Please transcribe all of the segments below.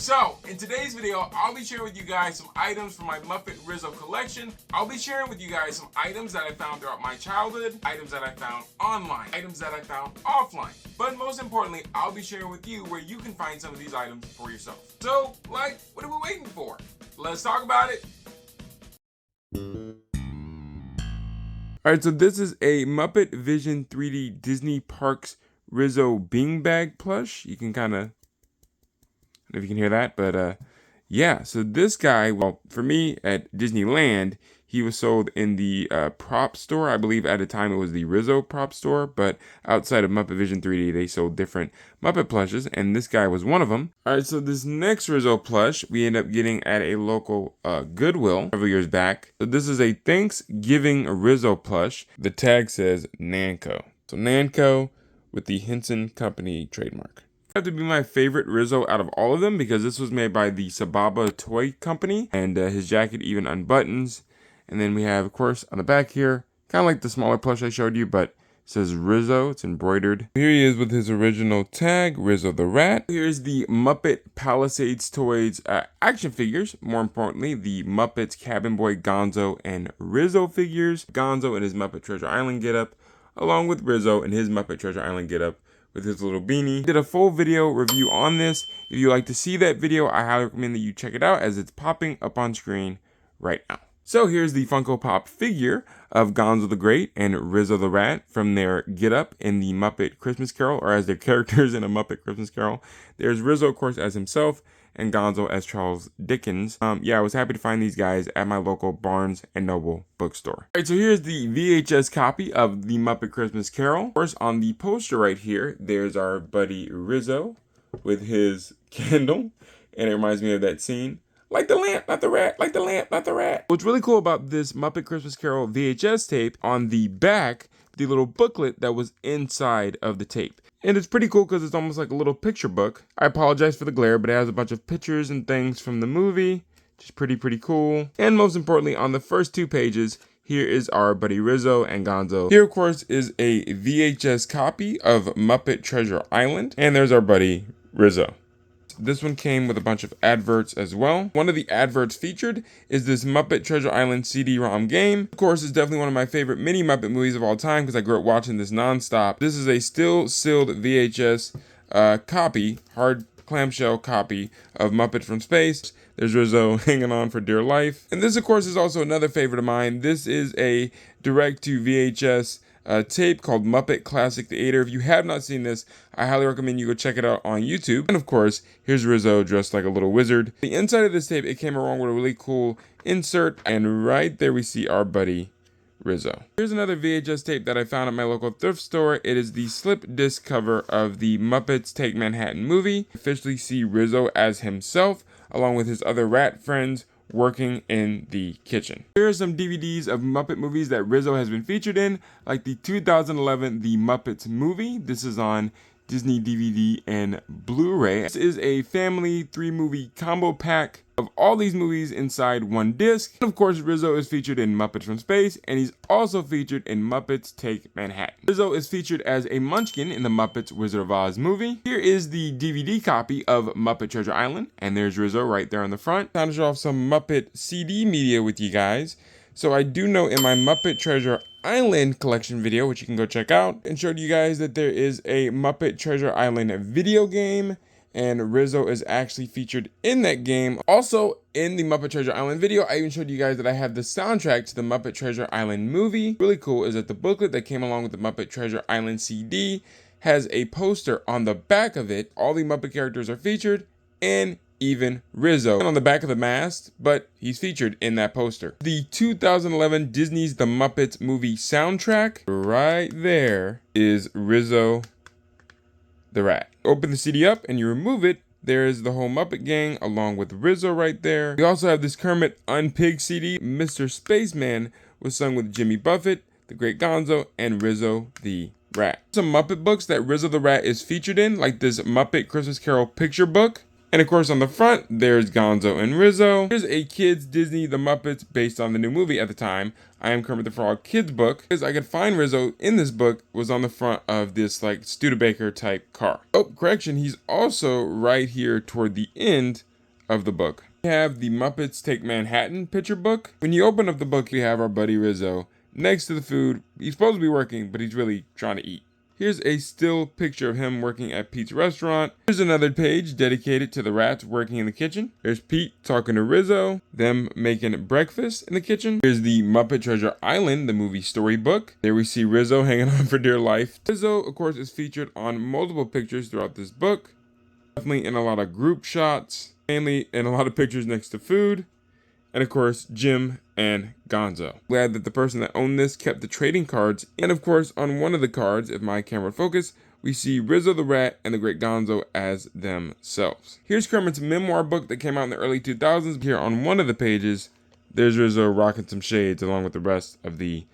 So, in today's video, I'll be sharing with you guys some items from my Muppet Rizzo collection. I'll be sharing with you guys some items that I found throughout my childhood, items that I found online, items that I found offline. But most importantly, I'll be sharing with you where you can find some of these items for yourself. So, what are we waiting for? Let's talk about it. Alright, so this is a Muppet Vision 3D Disney Parks Rizzo beanbag plush. You can kind of, I don't know if you can hear that, but yeah, so this guy, well, for me at Disneyland, he was sold in the prop store. I believe at the time it was the Rizzo prop store, but outside of Muppet Vision 3D, they sold different Muppet plushes, and this guy was one of them. All right, so this next Rizzo plush, we end up getting at a local Goodwill several years back. So this is a Thanksgiving Rizzo plush. The tag says Nanco. So Nanco with the Henson Company trademark. Have to be my favorite Rizzo out of all of them because this was made by the Sababa Toy Company, and his jacket even unbuttons. And then we have, of course, on the back here, kind of like the smaller plush I showed you, but it says Rizzo. It's embroidered. Here he is with his original tag, Rizzo the Rat. Here's the Muppet Palisades Toys action figures. More importantly, the Muppets Cabin Boy Gonzo and Rizzo figures. Gonzo in his Muppet Treasure Island getup, along with Rizzo in his Muppet Treasure Island getup with his little beanie. Did a full video review on this. If you like to see that video, I highly recommend that you check it out as it's popping up on screen right now. So here's the Funko Pop figure of Gonzo the Great and Rizzo the Rat from their getup in the Muppet Christmas Carol, or as their characters in a Muppet Christmas Carol. There's Rizzo, of course, as himself, and Gonzo as Charles Dickens. Yeah, I was happy to find these guys at my local Barnes & Noble bookstore. Alright, so here's the VHS copy of the Muppet Christmas Carol. Of course, on the poster right here, there's our buddy Rizzo with his candle, and it reminds me of that scene. Light the lamp, not the rat. Light the lamp, not the rat. What's really cool about this Muppet Christmas Carol VHS tape, on the back, the little booklet that was inside of the tape. And it's pretty cool because it's almost like a little picture book. I apologize for the glare, but it has a bunch of pictures and things from the movie, which is pretty cool. And most importantly, on the first two pages, here is our buddy Rizzo and Gonzo. Here, of course, is a VHS copy of Muppet Treasure Island. And there's our buddy Rizzo. This one came with a bunch of adverts as well. One of the adverts featured is this Muppet Treasure Island CD-ROM game. Of course, it's definitely one of my favorite mini Muppet movies of all time because I grew up watching this nonstop. This is a still sealed VHS copy, hard clamshell copy of Muppet from Space. There's Rizzo hanging on for dear life. And this, of course, is also another favorite of mine. This is a direct-to-VHS tape called Muppet Classic Theater. If you have not seen this, I highly recommend you go check it out on YouTube. And of course, here's Rizzo dressed like a little wizard. The inside of this tape, it came along with a really cool insert, and right there we see our buddy Rizzo. Here's another VHS tape that I found at my local thrift store. It is the slip disc cover of the Muppets Take Manhattan movie. Officially see Rizzo as himself, along with his other rat friends, working in the kitchen. Here are some DVDs of Muppet movies that Rizzo has been featured in, like the 2011 The Muppets Movie. This is on Disney DVD and Blu-ray. This is a family 3-movie combo pack of all these movies inside one disc. And of course, Rizzo is featured in Muppets from Space, and he's also featured in Muppets Take Manhattan. Rizzo is featured as a munchkin in the Muppets Wizard of Oz movie. Here is the DVD copy of Muppet Treasure Island, and there's Rizzo right there on the front. Time to show off some Muppet CD media with you guys. So I do know in my Muppet Treasure Island collection video, which you can go check out, and showed you guys that there is a Muppet Treasure Island video game, and Rizzo is actually featured in that game. Also, in the Muppet Treasure Island video, I even showed you guys that I have the soundtrack to the Muppet Treasure Island movie. Really cool is that the booklet that came along with the Muppet Treasure Island CD has a poster on the back of it. All the Muppet characters are featured, and even Rizzo. And on the back of the mast, but he's featured in that poster. The 2011 Disney's The Muppets movie soundtrack, right there is Rizzo the Rat. Open the CD up and you remove it, there is the whole Muppet gang along with Rizzo right there. We also have this Kermit Unpig CD. Mr. Spaceman was sung with Jimmy Buffett, the Great Gonzo, and Rizzo the Rat. Some Muppet books that Rizzo the Rat is featured in, like this Muppet Christmas Carol picture book. And of course on the front, there's Gonzo and Rizzo. Here's a kids Disney The Muppets based on the new movie at the time. I Am Kermit the Frog kids book. Because I could find Rizzo in this book was on the front of this like Studebaker type car. Oh, correction, he's also right here toward the end of the book. We have the Muppets Take Manhattan picture book. When you open up the book, you have our buddy Rizzo next to the food. He's supposed to be working, but he's really trying to eat. Here's a still picture of him working at Pete's restaurant. Here's another page dedicated to the rats working in the kitchen. There's Pete talking to Rizzo, them making breakfast in the kitchen. Here's the Muppet Treasure Island, the movie storybook. There we see Rizzo hanging on for dear life. Rizzo, of course, is featured on multiple pictures throughout this book. Definitely in a lot of group shots, mainly in a lot of pictures next to food. And of course, Jim and Gonzo. Glad that the person that owned this kept the trading cards. And of course, on one of the cards, if my camera would focus, we see Rizzo the Rat and the Great Gonzo as themselves. Here's Kermit's memoir book that came out in the early 2000s. Here on one of the pages, there's Rizzo rocking some shades along with the rest of the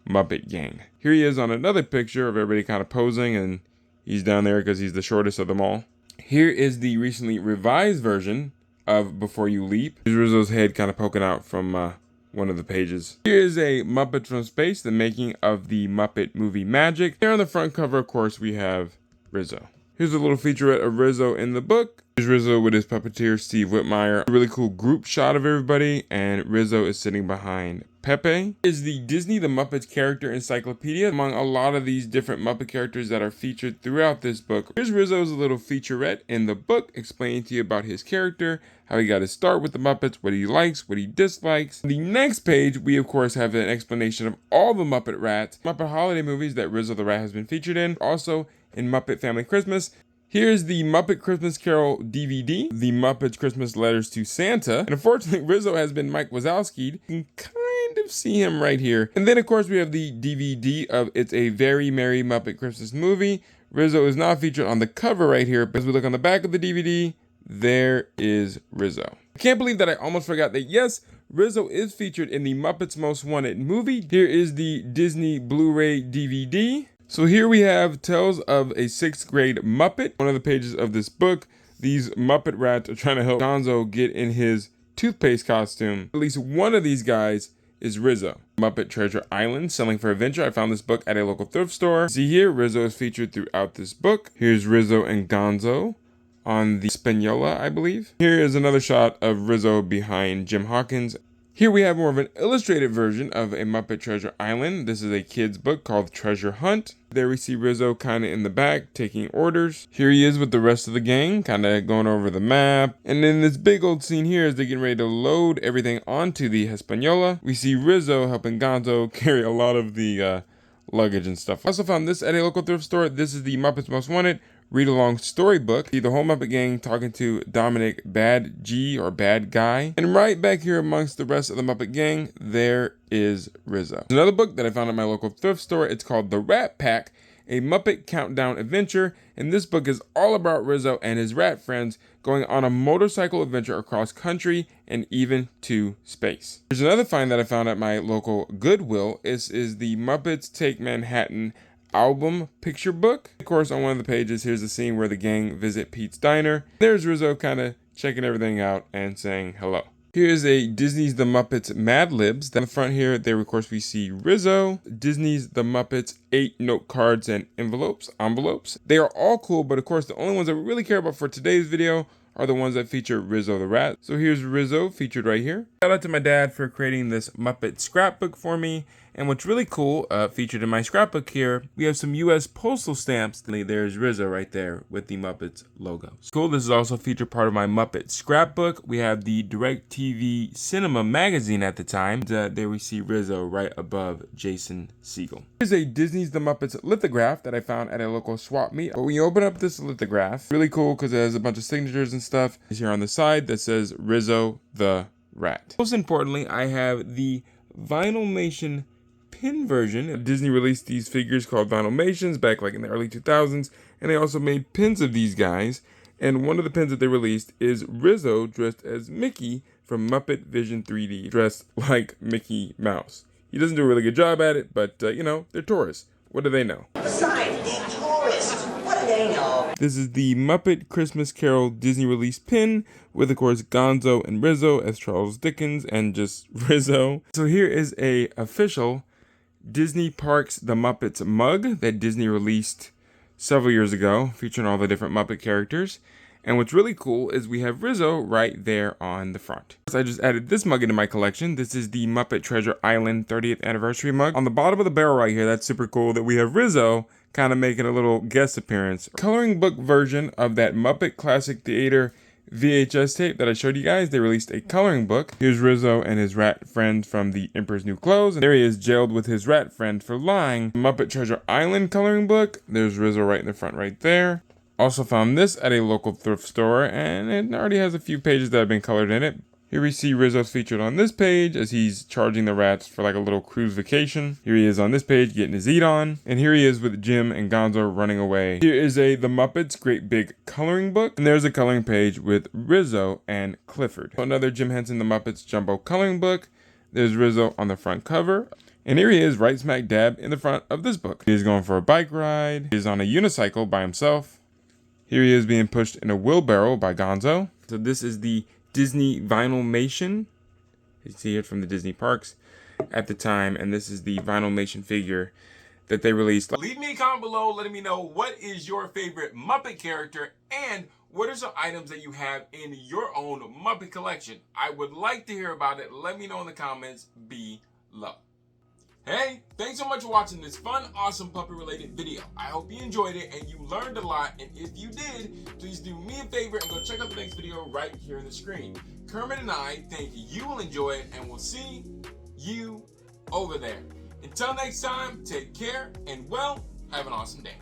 Muppet gang. Here he is on another picture of everybody kind of posing, and he's down there because he's the shortest of them all. Here is the recently revised version of Before You Leap. Here's Rizzo's head kind of poking out from one of the pages. Here is a Muppet from Space, the making of the Muppet movie Magic. Here on the front cover, of course, we have Rizzo. Here's a little featurette of Rizzo in the book. Here's Rizzo with his puppeteer, Steve Whitmire. A really cool group shot of everybody, and Rizzo is sitting behind Pepe. Is the Disney The Muppets character encyclopedia among a lot of these different Muppet characters that are featured throughout this book. Here's Rizzo's little featurette in the book explaining to you about his character, how he got his start with the Muppets, what he likes, what he dislikes. On the next page, we of course have an explanation of all the Muppet Rats, Muppet holiday movies that Rizzo the Rat has been featured in, also in Muppet Family Christmas. Here's the Muppet Christmas Carol DVD, the Muppets Christmas Letters to Santa, and unfortunately Rizzo has been Mike Wazowski'd. You can kind of see him right here. And then of course we have the DVD of It's a Very Merry Muppet Christmas Movie. Rizzo is not featured on the cover right here, but as we look on the back of the DVD, there is Rizzo. I can't believe that I almost forgot that yes, Rizzo is featured in the Muppets Most Wanted movie. Here is the Disney Blu-ray DVD. So here we have Tales of a 6th Grade Muppet. One of the pages of this book, these Muppet Rats are trying to help Gonzo get in his toothpaste costume. At least one of these guys is Rizzo. Muppet Treasure Island, Selling for Adventure. I found this book at a local thrift store. See here, Rizzo is featured throughout this book. Here's Rizzo and Gonzo on the Spagnola, I believe. Here is another shot of Rizzo behind Jim Hawkins. Here we have more of an illustrated version of a Muppet Treasure Island. This is a kid's book called Treasure Hunt. There we see Rizzo kind of in the back taking orders. Here he is with the rest of the gang, kind of going over the map. And then this big old scene here is they're getting ready to load everything onto the Hispaniola. We see Rizzo helping Gonzo carry a lot of the luggage and stuff. I also found this at a local thrift store. This is the Muppets Most Wanted read-along storybook. See the whole Muppet gang talking to Dominic Bad G or Bad Guy. And right back here amongst the rest of the Muppet gang, there is Rizzo. Another book that I found at my local thrift store. It's called The Rat Pack, a Muppet Countdown Adventure. And this book is all about Rizzo and his rat friends going on a motorcycle adventure across country and even to space. There's another find that I found at my local Goodwill. This is the Muppets Take Manhattan album picture book. Of course, on one of the pages, here's the scene where the gang visit Pete's diner. There's Rizzo kind of checking everything out and saying hello. Here's a Disney's The Muppets Mad Libs. Down the front here, there of course we see Rizzo. Disney's The Muppets 8 note cards and envelopes. They are all cool, but of course the only ones that we really care about for today's video are the ones that feature Rizzo the Rat. So here's Rizzo featured right here. Shout out to my dad for creating this Muppet scrapbook for me. And what's really cool, featured in my scrapbook here, we have some U.S. postal stamps. There's Rizzo right there with the Muppets logo. Cool, this is also featured part of my Muppet scrapbook. We have the DirecTV Cinema magazine at the time. There we see Rizzo right above Jason Segel. Here's a Disney's The Muppets lithograph that I found at a local swap meet. But when you open up this lithograph, really cool because it has a bunch of signatures and stuff. It's here on the side that says Rizzo the Rat. Most importantly, I have the Vinylmation pin version. Disney released these figures called Vinylmations back like in the early 2000s, and they also made pins of these guys. And one of the pins that they released is Rizzo dressed as Mickey from Muppet Vision 3D, dressed like Mickey Mouse. He doesn't do a really good job at it, but you know, they're tourists. What do they know? Besides, they're tourists. What do they know? This is the Muppet Christmas Carol Disney release pin with, of course, Gonzo and Rizzo as Charles Dickens and just Rizzo. So here is a official Disney Parks The Muppets mug that Disney released several years ago, featuring all the different Muppet characters. And what's really cool is we have Rizzo right there on the front. So I just added this mug into my collection. This is the Muppet Treasure Island 30th anniversary mug. On the bottom of the barrel right here, that's super cool that we have Rizzo kind of making a little guest appearance. Coloring book version of that Muppet Classic Theater VHS tape that I showed you guys. They released a coloring book. Here's Rizzo and his rat friend from The Emperor's New Clothes. And there he is jailed with his rat friend for lying. Muppet Treasure Island coloring book. There's Rizzo right in the front right there. Also found this at a local thrift store, and it already has a few pages that have been colored in it. Here we see Rizzo's featured on this page as he's charging the rats for like a little cruise vacation. Here he is on this page getting his eat on. And here he is with Jim and Gonzo running away. Here is The Muppets Great Big Coloring Book. And there's a coloring page with Rizzo and Clifford. Another Jim Henson The Muppets Jumbo Coloring Book. There's Rizzo on the front cover. And here he is right smack dab in the front of this book. He's going for a bike ride. He's on a unicycle by himself. Here he is being pushed in a wheelbarrow by Gonzo. So this is the Disney Vinylmation. You see it from the Disney parks at the time, and this is the Vinylmation figure that they released. Leave me a comment below letting me know what is your favorite Muppet character and what are some items that you have in your own Muppet collection. I would like to hear about it. Let me know in the comments below. Hey, thanks so much for watching this fun, awesome puppet related video. I hope you enjoyed it and you learned a lot, and if you did, please do me a favor and go check out the next video right here on the screen. Kermit and I think you will enjoy it, and we'll see you over there. Until next time, take care and, well, have an awesome day.